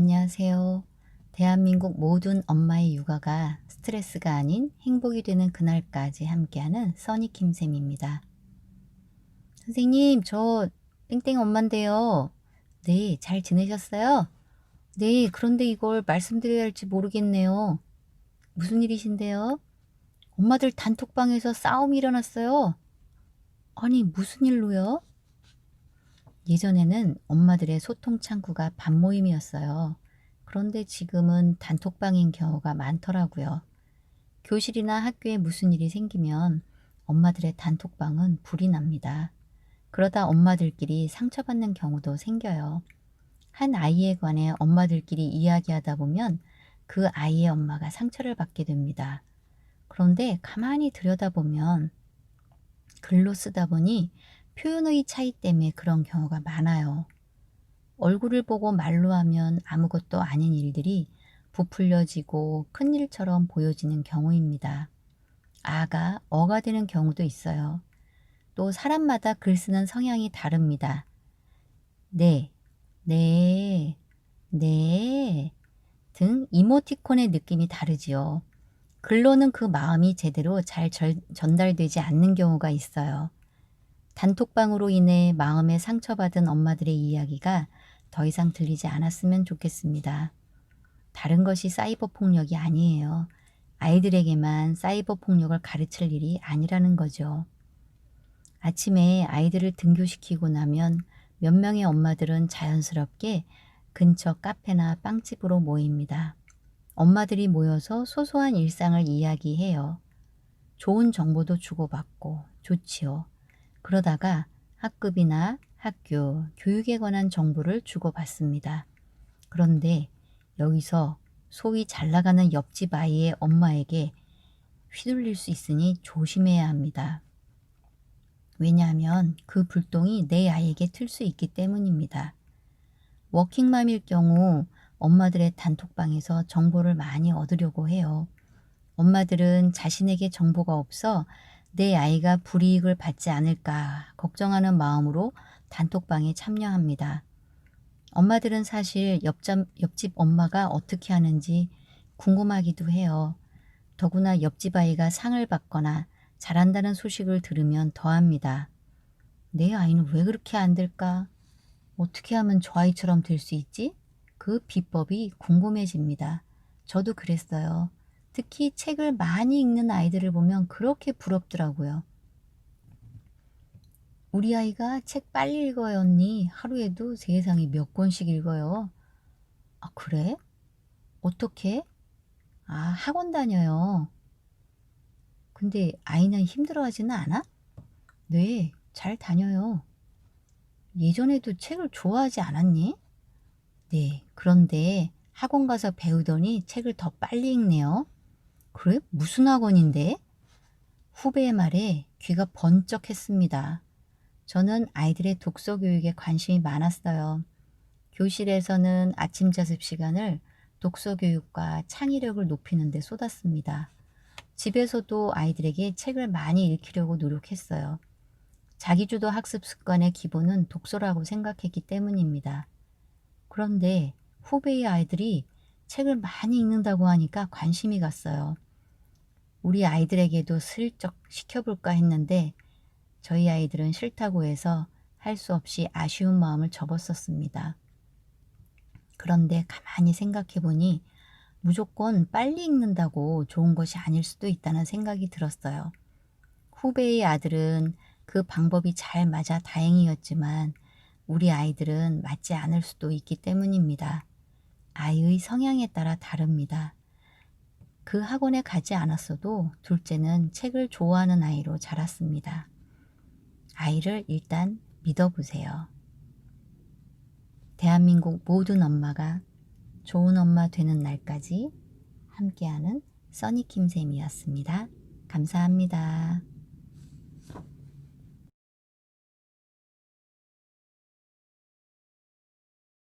안녕하세요. 대한민국 모든 엄마의 육아가 스트레스가 아닌 행복이 되는 그날까지 함께하는 써니킴쌤입니다. 선생님, 저 땡땡 엄마인데요. 네, 잘 지내셨어요? 네, 그런데 이걸 말씀드려야 할지 모르겠네요. 무슨 일이신데요? 엄마들 단톡방에서 싸움이 일어났어요. 아니, 무슨 일로요? 예전에는 엄마들의 소통 창구가 밤모임이었어요. 그런데 지금은 단톡방인 경우가 많더라고요. 교실이나 학교에 무슨 일이 생기면 엄마들의 단톡방은 불이 납니다. 그러다 엄마들끼리 상처받는 경우도 생겨요. 한 아이에 관해 엄마들끼리 이야기하다 보면 그 아이의 엄마가 상처를 받게 됩니다. 그런데 가만히 들여다보면 글로 쓰다 보니 표현의 차이 때문에 그런 경우가 많아요. 얼굴을 보고 말로 하면 아무것도 아닌 일들이 부풀려지고 큰일처럼 보여지는 경우입니다. 아가 어가 되는 경우도 있어요. 또 사람마다 글 쓰는 성향이 다릅니다. 네, 네, 네 등 이모티콘의 느낌이 다르지요. 글로는 그 마음이 제대로 잘 전달되지 않는 경우가 있어요. 단톡방으로 인해 마음에 상처받은 엄마들의 이야기가 더 이상 들리지 않았으면 좋겠습니다. 다른 것이 사이버 폭력이 아니에요. 아이들에게만 사이버 폭력을 가르칠 일이 아니라는 거죠. 아침에 아이들을 등교시키고 나면 몇 명의 엄마들은 자연스럽게 근처 카페나 빵집으로 모입니다. 엄마들이 모여서 소소한 일상을 이야기해요. 좋은 정보도 주고받고 좋지요. 그러다가 학급이나 학교, 교육에 관한 정보를 주고받습니다. 그런데 여기서 소위 잘 나가는 옆집 아이의 엄마에게 휘둘릴 수 있으니 조심해야 합니다. 왜냐하면 그 불똥이 내 아이에게 튈 수 있기 때문입니다. 워킹맘일 경우 엄마들의 단톡방에서 정보를 많이 얻으려고 해요. 엄마들은 자신에게 정보가 없어 내 아이가 불이익을 받지 않을까 걱정하는 마음으로 단톡방에 참여합니다. 엄마들은 사실 옆집 엄마가 어떻게 하는지 궁금하기도 해요. 더구나 옆집 아이가 상을 받거나 잘한다는 소식을 들으면 더합니다. 내 아이는 왜 그렇게 안 될까? 어떻게 하면 저 아이처럼 될 수 있지? 그 비법이 궁금해집니다. 저도 그랬어요. 특히 책을 많이 읽는 아이들을 보면 그렇게 부럽더라고요. 우리 아이가 책 빨리 읽어요, 언니. 하루에도 세상에 몇 권씩 읽어요. 아, 그래? 어떻게? 아, 학원 다녀요. 근데 아이는 힘들어하지는 않아? 네, 잘 다녀요. 예전에도 책을 좋아하지 않았니? 네, 그런데 학원 가서 배우더니 책을 더 빨리 읽네요. 그래? 무슨 학원인데? 후배의 말에 귀가 번쩍했습니다. 저는 아이들의 독서 교육에 관심이 많았어요. 교실에서는 아침 자습 시간을 독서 교육과 창의력을 높이는 데 쏟았습니다. 집에서도 아이들에게 책을 많이 읽히려고 노력했어요. 자기주도 학습 습관의 기본은 독서라고 생각했기 때문입니다. 그런데 후배의 아이들이 책을 많이 읽는다고 하니까 관심이 갔어요. 우리 아이들에게도 슬쩍 시켜볼까 했는데 저희 아이들은 싫다고 해서 할 수 없이 아쉬운 마음을 접었었습니다. 그런데 가만히 생각해 보니 무조건 빨리 읽는다고 좋은 것이 아닐 수도 있다는 생각이 들었어요. 후배의 아들은 그 방법이 잘 맞아 다행이었지만 우리 아이들은 맞지 않을 수도 있기 때문입니다. 아이의 성향에 따라 다릅니다. 그 학원에 가지 않았어도 둘째는 책을 좋아하는 아이로 자랐습니다. 아이를 일단 믿어보세요. 대한민국 모든 엄마가 좋은 엄마 되는 날까지 함께하는 써니킴쌤이었습니다. 감사합니다.